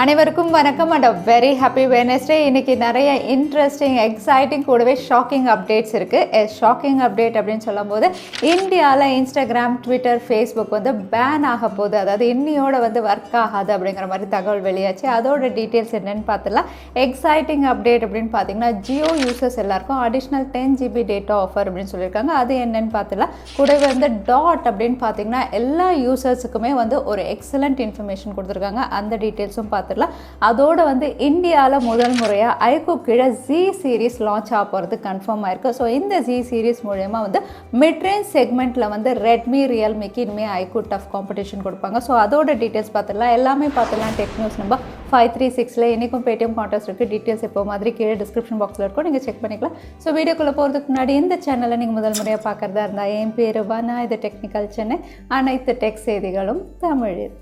அனைவருக்கும் வணக்கம் and very happy Wednesday. இன்றைக்கி நிறைய இன்ட்ரெஸ்டிங் எக்ஸைட்டிங் கூடவே ஷாக்கிங் அப்டேட்ஸ் இருக்குது. ஷாக்கிங் அப்டேட் அப்படின்னு சொல்லும் போது இந்தியாவில் இன்ஸ்டாகிராம், ட்விட்டர், ஃபேஸ்புக் வந்து பேன் ஆக போகுது, அதாவது இன்னியோட வந்து ஒர்க் ஆகாது அப்படிங்கிற மாதிரி தகவல் வெளியாச்சு. அதோட டீட்டெயில்ஸ் என்னென்னு பார்த்துலாம். எக்ஸைட்டிங் அப்டேட் அப்படின்னு பார்த்தீங்கன்னா ஜியோ யூசர்ஸ் எல்லாருக்கும் அடிஷ்னல் 10 GB டேட்டா ஆஃபர் அப்படின்னு சொல்லியிருக்காங்க. அது என்னென்னு பார்த்துலாம். கூடவே வந்து டாட் அப்படின்னு பார்த்தீங்கன்னா எல்லா யூசர்ஸுக்குமே வந்து ஒரு எக்ஸலண்ட் இன்ஃபர்மேஷன் கொடுத்துருக்காங்க. அந்த டீட்டெயில்ஸும் பார்த்து அதோட வந்து இந்தியாவில் முதல் முறையாக iQOO கீழே Z சீரிஸ் லான்ச் ஆக போகிறது கன்ஃபார்ம் ஆயிருக்கு. ஸோ இந்த Z சீரிஸ் மூலயமா வந்து மிட்ரேஞ்ச் செக்மெண்ட்டில் வந்து ரெட்மி, ரியல்மிக்கு இனிமேல் iQOO டஃப் காம்படிஷன் கொடுப்பாங்க. ஸோ அதோட டீட்டெயில்ஸ் பார்த்துடலாம். எல்லாமே பார்த்துடலாம். டெக்னியூஸ் நம்பர் 536 இன்றைக்கும் பேடிஎம் கான்டெஸ்ட் இருக்குது. டீட்டெயில்ஸ் எப்போ மாதிரி கீழே டிஸ்கிரிப்ஷன் பாக்ஸில் இருக்கும், நீங்கள் செக் பண்ணிக்கலாம். ஸோ வீடியோக்குள்ளே போகிறதுக்கு முன்னாடி இந்த சேனலை நீங்கள் முதல் முறையாக பார்க்குறதா இருந்தால் என் பேர் வனா, இது டெக்னிக்கல் சென்னை, அனைத்து டெக் செய்திகளும் தமிழில்.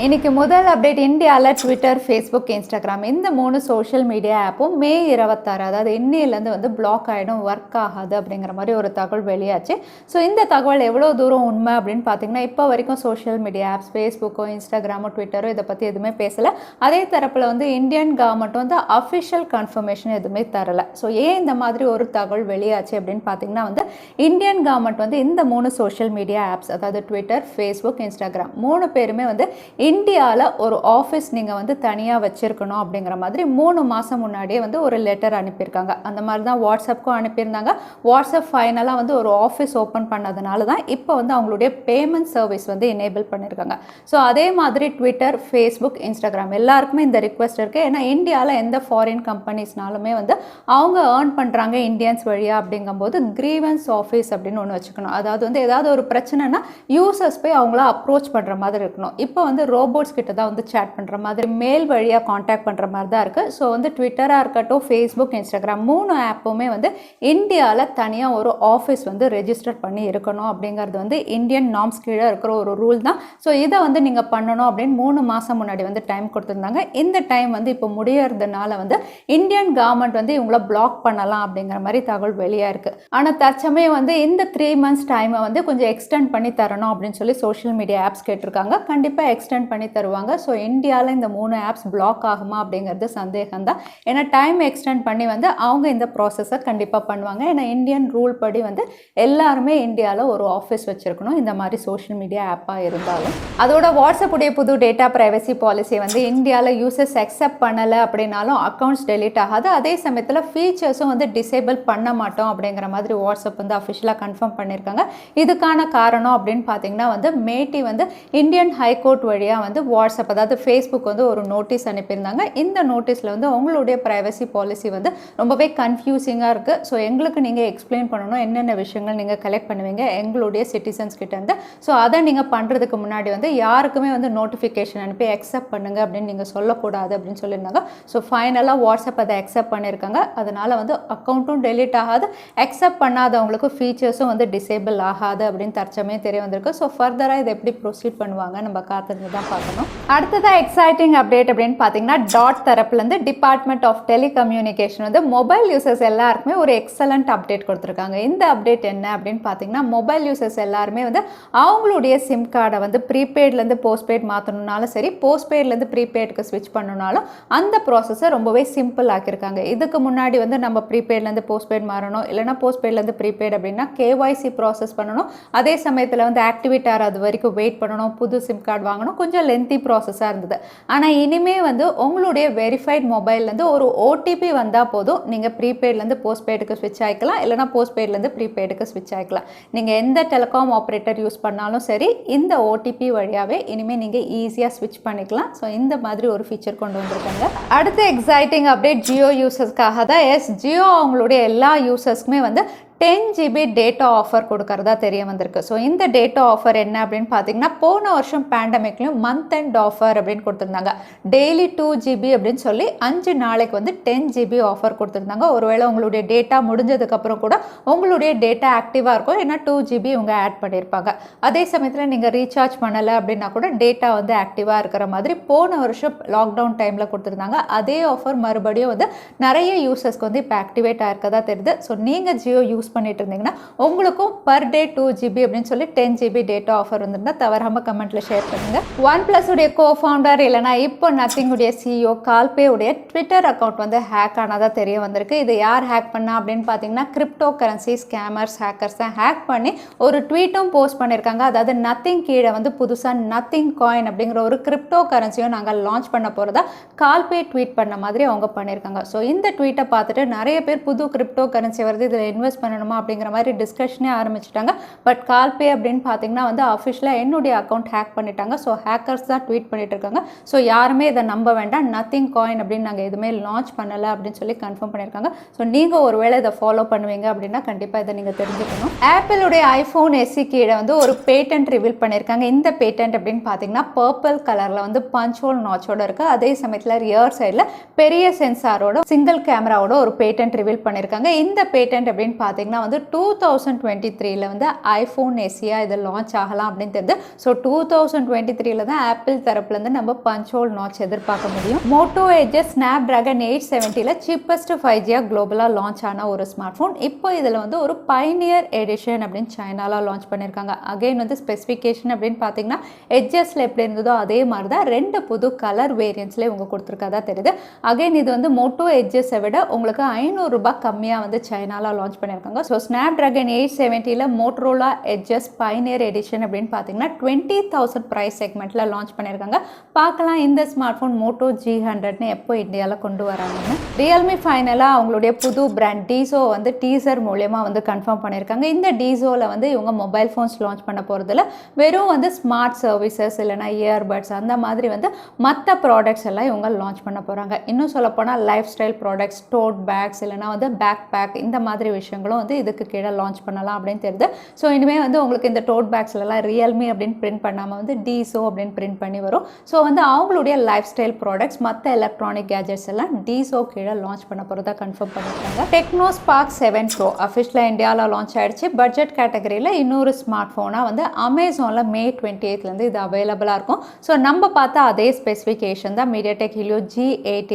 இன்றைக்கி முதல் அப்டேட், இந்தியாவில் ட்விட்டர், ஃபேஸ்புக், இன்ஸ்டாகிராம் இந்த 3 சோஷியல் மீடியா ஆப்பும் மே 26 அதாவது இன்னிலேருந்து வந்து பிளாக் ஆகிடும், ஒர்க் ஆகாது அப்படிங்கிற மாதிரி ஒரு தகவல் வெளியாச்சு. ஸோ இந்த தகவல் எவ்வளோ தூரம் உண்மை அப்படின்னு பார்த்தீங்கன்னா, இப்போ வரைக்கும் சோஷியல் மீடியா ஆப்ஸ் ஃபேஸ்புக்கோ, இன்ஸ்டாகிராமோ, ட்விட்டரோ இதை பற்றி எதுவுமே பேசலை. அதே தரப்பில் வந்து இந்தியன் கவர்மெண்ட் வந்து அஃபிஷியல் கன்ஃபர்மேஷன் எதுவுமே தரலை. ஸோ ஏன் இந்த மாதிரி ஒரு தகவல் வெளியாச்சு அப்படின்னு பார்த்தீங்கன்னா வந்து இந்தியன் கவர்மெண்ட் வந்து இந்த 3 சோஷியல் மீடியா ஆப்ஸ் அதாவது ட்விட்டர், ஃபேஸ்புக், இன்ஸ்டாகிராம் 3 பேருமே வந்து இந்தியாவில் ஒரு ஆஃபீஸ் நீங்கள் வந்து தனியாக வச்சுருக்கணும் அப்படிங்கிற மாதிரி 3 மாதம் முன்னாடியே வந்து ஒரு லெட்டர் அனுப்பியிருக்காங்க. அந்த மாதிரி தான் வாட்ஸ்அப்புக்கும் அனுப்பியிருந்தாங்க. வாட்ஸ்அப் ஃபைனலாக வந்து ஒரு ஆஃபீஸ் ஓப்பன் பண்ணதுனால தான் இப்போ வந்து அவங்களுடைய பேமெண்ட் சர்வீஸ் வந்து எனேபிள் பண்ணியிருக்காங்க. ஸோ அதே மாதிரி ட்விட்டர், ஃபேஸ்புக், இன்ஸ்டாகிராம் எல்லாருக்குமே இந்த ரிக்வெஸ்ட் இருக்குது. ஏன்னா இந்தியாவில் எந்த ஃபாரின் கம்பெனிஸ்னாலுமே வந்து அவங்க ஏர்ன் பண்ணுறாங்க இந்தியன்ஸ் வழியாக அப்படிங்கும்போது கிரீவன்ஸ் ஆஃபீஸ் அப்படின்னு ஒன்று வச்சுக்கணும். அதாவது வந்து ஏதாவது ஒரு பிரச்சனைனா யூசர்ஸ் போய் அவங்கள அப்ரோச் பண்ணுற மாதிரி இருக்கணும். இப்போ வந்து ரோபோட்ஸ் கிட்ட தான் வந்து சேட் பண்ணுற மாதிரி மெயில் வழியாக காண்டாக்ட் பண்ணுற மாதிரி தான் இருக்குது. ஸோ வந்து ட்விட்டராக இருக்கட்டும், ஃபேஸ்புக், இன்ஸ்டாகிராம் 3 ஆப்புமே வந்து இந்தியாவில் தனியாக ஒரு ஆஃபீஸ் வந்து ரெஜிஸ்டர் பண்ணி இருக்கணும் அப்படிங்கிறது வந்து இந்தியன் நார்ம்ஸ் கீழே இருக்கிற ஒரு ரூல் தான். ஸோ இதை வந்து நீங்கள் பண்ணணும் அப்படின்னு 3 மாதம் முன்னாடி வந்து டைம் கொடுத்துருந்தாங்க. இந்த டைம் வந்து இப்போ முடியறதுனால வந்து இந்தியன் கவர்மெண்ட் வந்து இவங்கள பிளாக் பண்ணலாம் அப்படிங்கிற மாதிரி தகவல் வெளியாக இருக்குது. ஆனால் தற்சமயம் வந்து இந்த 3 months டைமை வந்து கொஞ்சம் எக்ஸ்டெண்ட் பண்ணி தரணும் அப்படின்னு சொல்லி சோஷியல் மீடியா ஆப்ஸ் கேட்டிருக்காங்க. கண்டிப்பாக எக்ஸ்டெண்ட் பண்ணி தருவாங்க. ஸோ இந்தியாவில் இந்த 3 ஆப்ஸ் பிளாக் ஆகுமா அப்படிங்கிறது சந்தேகம் தான். ஏன்னா டைம் எக்ஸ்டெண்ட் பண்ணி வந்து அவங்க இந்த ப்ராசஸை கண்டிப்பாக பண்ணுவாங்க. ஏன்னா இந்தியன் ரூல் படி வந்து எல்லாருமே இந்தியாவில் ஒரு ஆஃபீஸ் வச்சுருக்கணும், இந்த மாதிரி சோஷியல் மீடியா ஆப்பாக இருந்தாலும். அதோட வாட்ஸ்அப்புடைய புது டேட்டா ப்ரைவசி பாலிசி வந்து இந்தியாவில் யூசர்ஸ் அக்செப்ட் பண்ணலை அப்படின்னாலும் அக்கௌண்ட்ஸ் டெலீட் ஆகாது. அதே சமயத்தில் ஃபீச்சர்ஸும் வந்து டிசேபிள் பண்ண மாட்டோம் அப்படிங்கிற மாதிரி வாட்ஸ்அப் வந்து அஃபிஷியலாக கன்ஃபார்ம் பண்ணியிருக்காங்க. இதுக்கான காரணம் அப்படின்னு பார்த்தீங்கன்னா வந்து மேட்டி வந்து இந்தியன் ஹைகோர்ட் வழியாக வந்து வாட்ஸ்அப் அதாவது ஃபேஸ்புக் வந்து ஒரு நோட்டீஸ் அனுப்பியிருந்தாங்க. இந்த நோட்டீஸில் வந்து உங்களுடைய ப்ரைவசி பாலிசி வந்து ரொம்பவே கன்ஃபியூசிங்காக இருக்குது. ஸோ எங்களுக்கு நீங்கள் எக்ஸ்பிளைன் பண்ணணும் என்னென்ன விஷயங்கள் நீங்கள் கலெக்ட் பண்ணுவீங்க எங்களுடைய சிட்டிசன்ஸ் கிட்டேருந்து. ஸோ அதை நீங்கள் பண்ணுறதுக்கு முன்னாடி வந்து யாருக்குமே வந்து நோட்டிஃபிகேஷன் அனுப்பி அக்செப்ட் பண்ணுங்க அப்படின்னு நீங்கள் சொல்லக்கூடாது அப்படின்னு சொல்லியிருந்தாங்க. ஸோ ஃபைனலாக வாட்ஸ்அப் அதை அக்செப்ட் பண்ணியிருக்காங்க. அதனால் வந்து அக்கௌண்ட்டும் டெலீட் ஆகாது, அக்செப்ட் பண்ணாதவங்களுக்கு ஃபீச்சர்ஸும் வந்து டிசேபிள் ஆகாது அப்படின்னு தற்சமயம் தெரிய வந்திருக்கு. ஸோ ஃபர்தராக இதை எப்படி ப்ரொசீட் பண்ணுவாங்க நம்ம காத்திருந்து தான் பார்க்கணும். அடுத்ததாக எக்ஸைட்டிங் அப்டேட் அப்படின்னு பார்த்தீங்கன்னா டாட் தரப்புலேருந்து டிபார்ட்மெண்ட் ஆஃப் டெலிகம்யூனிகேஷன் வந்து மொபைல் யூசர்ஸ் எல்லாருக்குமே ஒரு எக்ஸலண்ட் அப்டேட் கொடுத்துருக்காங்க. இந்த அப்டேட் என்ன அப்படின்னு பார்த்தீங்கன்னா, மொபைல் யூசர்ஸ் எல்லாருமே வந்து அவங்களுடைய சிம் கார்டை வந்து ப்ரீபெய்ட்லேருந்து போஸ்ட்பெய்ட் மாற்றணுன்னாலும் சரி, போஸ்ட்பெய்ட்லேருந்து ப்ரீபெய்டுக்கு ஸ்விட்ச் பண்ணணுனாலும் அந்த ப்ராசஸை ரொம்பவே சிம்பிள் ஆக்கியிருக்காங்க. இதுக்கு முன்னாடி வந்து நம்ம ப்ரீபெய்ட்லேருந்து போஸ்ட்பெய்ட் மாறணும், இல்லைனா போஸ்ட்பெய்ட்லேருந்து ப்ரீபெய்ட் அப்படின்னா KYC ப்ராசஸ் பண்ணணும். அதே சமயத்தில் வந்து ஆக்டிவேட் ஆகிறது வரைக்கும் வெயிட் பண்ணணும், புது சிம் கார்டு வாங்கணும், கொஞ்சம் லென்த்தி ப்ராசஸாக இருந்தது. ஆனால் இனிமேல் வந்து உங்களுடைய வெரிஃபைட் மொபைல்லேருந்து ஒரு OTP வந்தால் போதும், நீங்கள் ப்ரீபெய்ட்லேருந்து போஸ்ட்பெய்டுக்கு ஸ்விட்ச் ஆகிக்கலாம், இல்லைனா போஸ்ட்பெய்ட்லேருந்து ப்ரீபெய்டுக்கு ஸ்விட்ச் ஆகிக்கலாம். நீங்கள் எந்த டெலிகாம் ஆப்ரேட்டர் யூஸ் பண்ணாலும் சரி, இந்த OTP வழியாகவே இனிமேல் நீங்கள் ஈஸியாக ஸ்விட்ச் பண்ணிக்கலாம். ஸோ இந்த மாதிரி ஒரு ஃபீச்சர் கொண்டு வந்திருக்காங்க. அடுத்த எக்ஸைட்டிங் அப்டேட் ஜியோ யூசர்ஸ்க்காக தான். ஜியோ அவங்களுடைய எல்லா யூசர்ஸ்க்குமே வந்து 10 GB டேட்டா ஆஃபர் கொடுக்கறதா தெரிய வந்திருக்கு. ஸோ இந்த டேட்டா ஆஃபர் என்ன அப்படின்னு பார்த்தீங்கன்னா, போன வருஷம் பேண்டமிக்லையும் மந்த் அண்ட் ஆஃபர் அப்படின்னு கொடுத்துருந்தாங்க. டெய்லி 2 GB அப்படின்னு சொல்லி 5 நாளைக்கு வந்து 10 GB ஆஃபர் கொடுத்துருந்தாங்க. ஒருவேளை உங்களுடைய டேட்டா முடிஞ்சதுக்கப்புறம் கூட உங்களுடைய டேட்டா ஆக்டிவாக இருக்கும், ஏன்னா 2 GB இவங்க ஆட் பண்ணியிருப்பாங்க. அதே சமயத்தில் நீங்கள் ரீசார்ஜ் பண்ணலை அப்படின்னா கூட டேட்டா வந்து ஆக்டிவாக இருக்கிற மாதிரி போன வருஷம் லாக்டவுன் டைமில் கொடுத்துருந்தாங்க. அதே ஆஃபர் மறுபடியும் வந்து நிறைய யூசர்ஸ்க்கு வந்து இப்போ ஆக்டிவேட் ஆயிருக்கதா தெரியுது. ஸோ நீங்கள் ஜியோ யூஸ் பண்ணிட்டு இருந்தீங்கன்னா உங்களுக்கும் பர் டே 2 GB அப்படின்னு சொல்லி 10 GB டேட்டா ஆஃபர் வந்திருந்தா தவறாமல் கமெண்ட்டில் ஷேர் பண்ணுங்கள். OnePlus உடைய கோஃபவுண்டர் இல்லைனா இப்போ நத்திங் உடைய CEO கால்பே உடைய ட்விட்டர் அக்கௌண்ட் வந்து ஹேக் ஆனதாக தெரிய வந்திருக்கு. இது யார் ஹேக் பண்ணா அப்படின்னு பார்த்தீங்கன்னா கிரிப்டோ கரன்சி ஸ்கேமர்ஸ் ஹேக்கர்ஸ் தான் ஹேக் பண்ணி ஒரு ட்வீட்டும் போஸ்ட் பண்ணியிருக்காங்க. அதாவது நத்திங் கீழே வந்து புதுசாக நத்திங் காயின் அப்படிங்கிற ஒரு கிரிப்டோ கரன்சியும் நாங்கள் லான்ச் பண்ண போகிறதா கால்பே ட்வீட் பண்ண மாதிரி அவங்க பண்ணியிருக்காங்க. ஸோ இந்த ட்வீட்டை பார்த்துட்டு நிறைய பேர் புது கிரிப்டோ கரன்சி வருது, இதில் இன்வெஸ்ட் பண்ணணுமா அப்படிங்கிற மாதிரி டிஸ்கஷனே ஆரம்பிச்சிட்டாங்க. பட் கால்பே அப்படின்னு பார்த்தீங்கன்னா வந்து அஃபிஷியலாக என்னுடைய அக்கௌண்ட் ஹேக் பண்ணிட்டாங்க. ஸோ ஹேக்கர்ஸ் தான் ட்வீட் பண்ணிட்டு இருக்காங்க. ஸோ யாருமே இதை நம்ப வேண்டாம், நத்திங் காயின் அப்படின்னு நாங்கள் எதுவுமே லான்ச் பண்ணலை அப்படின்னு சொல்லி கன்ஃபார்ம் பண்ணியிருக்காங்க. ஸோ நீங்கள் ஒருவேளை இதை ஃபாலோ பண்ணுவீங்க அப்படின்னா கண்டிப்பாக இதை நீங்கள் தெரிஞ்சுக்கணும். ஆப்பிளுடைய ஐஃபோன் SE கீழே வந்து ஒரு பேட்டன்ட் ரிவீல் பண்ணியிருக்காங்க. இந்த பேட்டன்ட் அப்படின்னு பார்த்தீங்கன்னா பர்பிள் கலரில் வந்து பஞ்ச் ஹோல் நாச்சோட இருக்குது. அதே சமயத்தில் ரியர் சைடில் பெரிய சென்சாரோட சிங்கிள் கேமராவோட ஒரு பேட்டன்ட் ரிவீல் பண்ணியிருக்காங்க. இந்த பேட்டன்ட் அப்படின்னு பார்த்தீங்கன்னா வந்து 2023 வந்து ஐஃபோன் SE இது லான்ச் ஆகலாம் அப்படின்னு தெரியுது. ஸோ 2023 தான் ஆப்பிள் தரப்புலேருந்து நம்ம பஞ்ச் ஹோல் நாச் எதிர்பார்க்க முடியும். Moto Edge S Snapdragon 870 cheapest 5G குளோபலாக லான்ச் ஆன ஒரு ஸ்மார்ட் ஃபோன். இப்போ இதில் வந்து ஒரு பைனியர் எடிஷன் அப்படின்னு சைனால லான்ச் பண்ணியிருக்காங்க. அகைன் வந்து ஸ்பெசிஃபிகேஷன் அப்படின்னு பார்த்தீங்கன்னா எட்ஜஸில் எப்படி இருந்ததோ அதே மாதிரி தான் 2 புது கலர் வேரியன்ட்ஸ்லேயே இவங்க கொடுத்துருக்கதா தெரியுது. அகைன் இது வந்து மோட்டோ எட்ஜஸை விட உங்களுக்கு 500 ரூபாய் கம்மியாக வந்து சைனால லான்ச் பண்ணியிருக்காங்க. So Snapdragon 870 Motorola edges Pioneer edition அப்படின்னு பார்த்தீங்கன்னா 20,000 ப்ரைஸ் செக்மெண்ட்டில் லான்ச் பண்ணியிருக்காங்க. பார்க்கலாம் இந்த ஸ்மார்ட் ஃபோன் மோட்டோ G100ன்னு எப்போ இந்தியாவில் கொண்டு வராங்கன்னு. ரியல்மி ஃபைனலாக அவங்களுடைய புது பிராண்ட் DIZO வந்து டீசர் மூலமா வந்து கன்ஃபார்ம் பண்ணியிருக்காங்க. இந்த DIZOவில் வந்து இவங்க மொபைல் ஃபோன்ஸ் லான்ச் பண்ண போகிறதுல வெறும் வந்து ஸ்மார்ட் சர்வீசஸ் இல்லைனா இயர்பட்ஸ் அந்த மாதிரி வந்து மற்ற ப்ராடக்ட்ஸ் எல்லாம் இவங்க லான்ச் பண்ண போகிறாங்க. இன்னும் சொல்லப்போனால் லைஃப் ஸ்டைல் ப்ராடக்ட்ஸ், டோட் பேக்ஸ் இல்லைனா வந்து பேக் பேக் இந்த மாதிரி விஷயங்களும் வந்து இதுக்கு கீழே லான்ச் பண்ணலாம் அப்படின்னு தெரியுது. ஸோ இனிமேல் வந்து உங்களுக்கு இந்த டோட் பேக்ஸ்லாம் ரியல்மி அப்படின்னு பிரிண்ட் பண்ணாமல் வந்து DIZO அப்படின்னு பிரிண்ட் பண்ணி வரும். ஸோ வந்து அவங்களுடைய லைஃப் ஸ்டைல் ப்ராடக்ட்ஸ் மற்ற எலக்ட்ரானிக் கேஜெட்ஸ் எல்லாம் DIZO கீழே லான்ச் பண்ண போகிறதா கன்ஃபார்ம் பண்ணியிருக்காங்க. டெக்னோ ஸ்பார்க் 7 Pro அஃபிஷியலாக இந்தியாவில் லான்ச் ஆயிடுச்சு. பட்ஜெட் கேட்டகரியில் இன்னொரு ஸ்மார்ட் ஃபோனாக வந்து அமேசானில் May 28 இது அவைலபிளாக இருக்கும். ஸோ நம்ம பார்த்தா அதே ஸ்பெசிஃபிகேஷன் தான் MediaTek Helio G80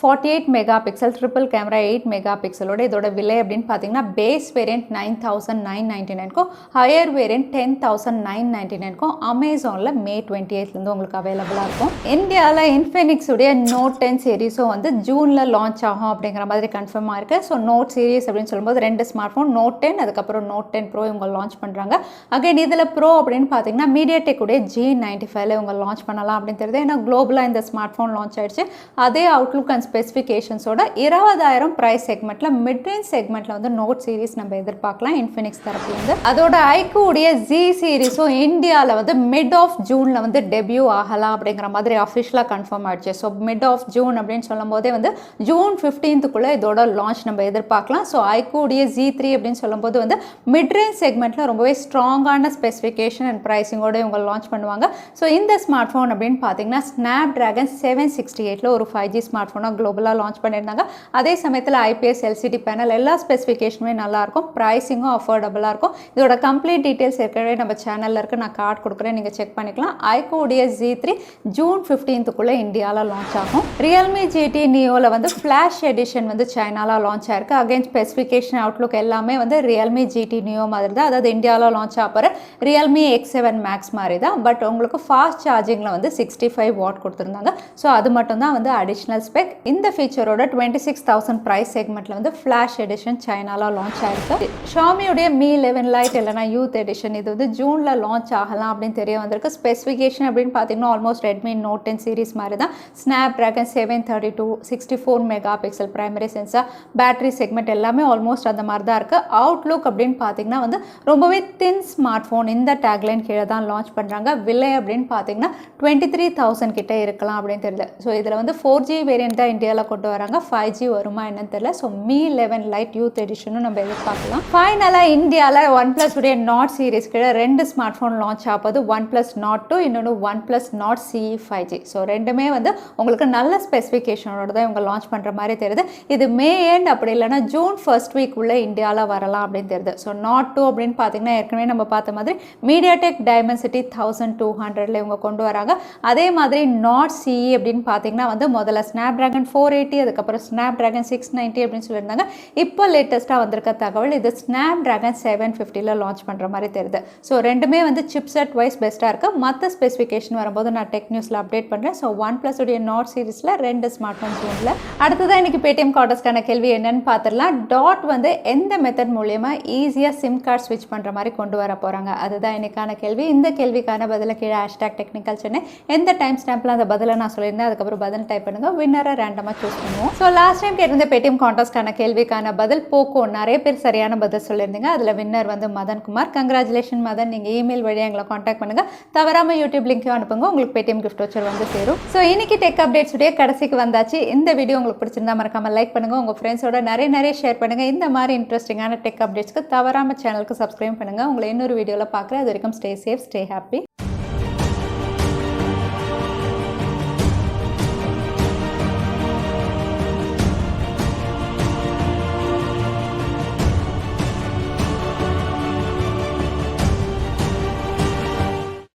48 mega pixel triple camera 8 mega பிக்சலோட. இதோட விலை அப்படின்னு பார்த்தீங்கன்னா பேஸ் வேரியன்ட் 9,999க்கும் ஹையர் வேரியன்ட் 10,999க்கும் அமேசானில் May 28 உங்களுக்கு அவைலபிளாக இருக்கும். இந்தியாவில் INFINIX உடைய Note 10 சீரிஸும் வந்து ஜூனில் லான்ச் ஆகும் அப்படிங்கிற மாதிரி கன்ஃபார்ம் ஆயிருக்கு. ஸோ நோட் சீரிஸ் அப்படின்னு சொல்லும்போது 2 ஸ்மார்ட் ஃபோன் Note 10 அதுக்கப்புறம் Note 10 Pro இவங்க லான்ச் பண்ணுறாங்க. அகைன் இதில் ப்ரோ அப்படின்னு பார்த்தீங்கன்னா MediaTek உடைய G95 இவங்க லான்ச் பண்ணலாம் அப்படின்னு தெரியுது. ஏன்னா குளோபலாக இந்த ஸ்மார்ட் ஃபோன் லான்ச் ஆயிடுச்சு. அதே அவுட்லுக் அண்ட் ஸ்பெசிஃபிகேஷன்ஸோட 20,000 ப்ரைஸ் செக்மெண்ட்டில் மிட் ரேஞ்ச் செக்மெண்ட்டில் வந்து நோட் சீரிஸ் நம்ம எதிர்பார்க்கலாம் INFINIX தரப்புலேருந்து. அதோட iQOO உடைய Z சீரிஸும் இந்தியாவில் வந்து மிட் ஆஃப் ஜூனில் வந்து டெபியூ ஆகலாம் அப்படிங்கிற மாதிரி அஃபிஷியலாக கன்ஃபார்ம் ஆயிடுச்சு. ஸோ மிட் ஆஃப் ஜூன் அப்படின்னு சொல்லும் போதே வந்து ஜூன் 15க்குள்ளே இதோட லான்ச் நம்ம எதிர்பார்க்கலாம். ஸோ iQOO உடைய Z3 அப்படின்னு சொல்லும்போது வந்து மிட் ரேஞ்ச் செக்மெண்ட்டில் ரொம்பவே ஸ்ட்ராங்கான ஸ்பெசிஃபிகேஷன் அண்ட் ப்ரைஸிங்கோட இவங்க லான்ச் பண்ணுவாங்க. ஸோ இந்த ஸ்மார்ட் ஃபோன் அப்படின்னு பார்த்தீங்கன்னா ஸ்னாப்டிராகன் 768 ஒரு 5G ஸ்மார்ட் ஃபோனாக குளோபலாக லான்ச் பண்ணியிருந்தாங்க. அதே சமயத்தில் IPS LCD பேனல் எல்லா ஸ்பெசிஃபிகேஷனுமே நல்லாயிருக்கும், ப்ரைஸிங்கும் அஃபோர்டபுளாக இருக்கும். இதோட கம்ப்ளீட் டீட்டெயில்ஸ் ஏற்கனவே நம்ம சேனலில் இருக்குது, நான் கார்டு கொடுக்குறேன், நீங்கள் செக் பண்ணிக்கலாம். iQOO உடைய Z3 ஜூன் 15க்குள்ளே இந்தியாவில் லான்ச் ஆகும். ரியல்மி GT Neoவில் வந்து ஃப்ளாஷ் எடிஷன் வந்து சைனாவில் லான்ச் ஆயிருக்கு. அகைன் ஸ்பெசிஃபிகேஷன் அவுட்லுக் எல்லாமே வந்து ரியல்மி GT Neo மாதிரி தான், அதாவது இந்தியாவில் லான்ச் ஆகிற ரியல்மி X7 Max மாதிரி தான். பட் உங்களுக்கு ஃபாஸ்ட் சார்ஜிங்கில் வந்து 65 வாட் கொடுத்துருந்தாங்க. ஸோ அது மட்டும் தான் வந்து அடிஷ்னல் ஸ்பெக். இந்த ஃபீச்சரோட 26,000 ப்ரைஸ் செக்மெண்ட்டில் வந்து ஃப்ளாஷ் எடிஷன் சைனாவில் லான்ச் ஆயிருக்கு. ஷாமியுடைய Mi 11 Lite இல்லைனா யூத் எடிஷன் இது வந்து ஜூனில் லான்ச் ஆகலாம் அப்படின்னு தெரிய வந்திருக்கு. ஸ்பெசிஃபிகேஷன் அப்படின்னு பார்த்தீங்கன்னா ஆல்மோஸ்ட் ரெட்மி Note 10 சீரிஸ் மாதிரி தான். Snapdragon 732 64 mega pixel primary sensor, battery segment எல்லாமே ஆல்மோஸ்ட் அந்த மாதிரி தான் இருக்குது. அவுட்லுக் அப்படின்னு பார்த்தீங்கன்னா வந்து ரொம்பவே தின் ஸ்மார்ட் ஃபோன் இந்த டேக்லைன் கீழே தான் லான்ச் பண்ணுறாங்க. விலை அப்படின்னு பார்த்தீங்கன்னா 23,000 கிட்டே இருக்கலாம் அப்படின்னு தெரியல. ஸோ இதில் வந்து 4G வேரியன்ட் தான் இந்தியாவில் கொண்டு வராங்க. 5G வருமா என்னன்னு தெரியல. ஸோ Mi 11 Lite யூத் எடிஷனும் நம்ம எதிர்பார்க்கலாம். ஃபைனலாக இந்தியாவில் OnePlus உடைய நாட் சீரிஸ் கீழே 2 ஸ்மார்ட் ஃபோன் லான்ச் ஆகுது. OnePlus Nord 2 இன்னொன்று OnePlus Nord CE 5G. So ரெண்டுமே வந்து உங்களுக்கு நல்ல ஸ்பெசிஃபிகேஷனோட தான் இவங்க லான்ச் பண்ணுற மாதிரி தெரியுது. இது மே எண்ட் அப்படி இல்லைனா ஜூன் ஃபர்ஸ்ட் வீக் உள்ள இந்தியாவில் வரலாம் அப்படின்னு தெரியுது. ஸோ Nord 2 அப்படின்னு பார்த்தீங்கன்னா ஏற்கனவே நம்ம பார்த்த மாதிரி MediaTek Dimensity 1200 இவங்க கொண்டு வராங்க. அதே மாதிரி Nord CE அப்படின்னு பார்த்தீங்கன்னா வந்து முதல்ல Snapdragon 480 அதுக்கப்புறம் Snapdragon 690 அப்படின்னு சொல்லியிருந்தாங்க. இப்போ லேட்டஸ்ட்டாக வந்திருக்க வந்திருக்க தகவல் இது Snapdragon 750 லான்ச் பண்ணுற மாதிரி தெரியுது. ஸோ ரெண்டுமே வந்து சிப்செட் வைஸ் பெஸ்ட்டாக இருக்குது. மற்ற ஸ்பெசிஃபிகேஷன் வரும்போது நான் டெக் நியூஸில் அப்டேட் பண்ணுறேன். ஸோ OnePlus உடைய நாட் சீரிஸில் 2 ஸ்மார்ட் ஃபோன் ஜூனில். அடுத்ததான் இன்றைக்கி பேடிஎம் கார்டர்ஸ்க்கான கேள்வி என்னன்னு பார்த்துடலாம். டாட் வந்து எந்த மெத்தட் மூலியமாக ஈஸியாக சிம் கார்டு ஸ்விட்ச் பண்ணுற மாதிரி கொண்டு வர போகிறாங்க, அதுதான் இன்னைக்கான கேள்வி. இந்த கேள்விக்கான பதில கீழே #technicalchennai எந்த டைம் ஸ்டாம்பில் அந்த பதிலை நான் சொல்லியிருந்தேன் அதுக்கப்புறம் பதில் டைப் பண்ணுங்கள். வின்னரை ரேண்டமாக சூஸ் பண்ணுவோம். ஸோ லாஸ்ட் டைம் கேட்டிருந்த பேடிஎம் கான்டெஸ்ட்கான கேள்விக்கான பதில் போக்கோ. நிறைய பேர் சரியான பதில் சொல்லியிருந்தீங்க. அதில் வின்னர் வந்து மதன்குமார். கங்க்ராச்சுலேஷன் மதன். நீங்கள் இமெயில் வழியாக எங்களை காண்டாக்ட் பண்ணுங்கள். தவறாமல் யூடியூப் லிங்க்கையும் அனுப்புங்க. உங்களுக்கு பேடிஎம் கிஃப்ட் வச்சர் வந்து சேரும். ஸோ இன்னைக்கு டெக் அப்டேட்ஸ் உடைய கடைசிக்கு வந்தாச்சு. இந்த வீடியோ உங்களுக்கு பிடிச்சிருந்தா மறக்காமல் லைக் பண்ணுங்கள். உங்கள் ஃப்ரெண்ட்ஸோட நிறைய ஷேர் பண்ணுங்கள். இந்த மாதிரி இன்ட்ரெஸ்டிங்கான டெக் அப்டேட்ஸ்க்கு தவறாமல் சேனலுக்கு சப்ஸ்கிரைப் பண்ணுங்கள். உங்களை இன்னொரு வீடியோவில் பார்க்குறேன். அது வரைக்கும் ஸ்டே சேஃப், ஸ்டே ஹாப்பி.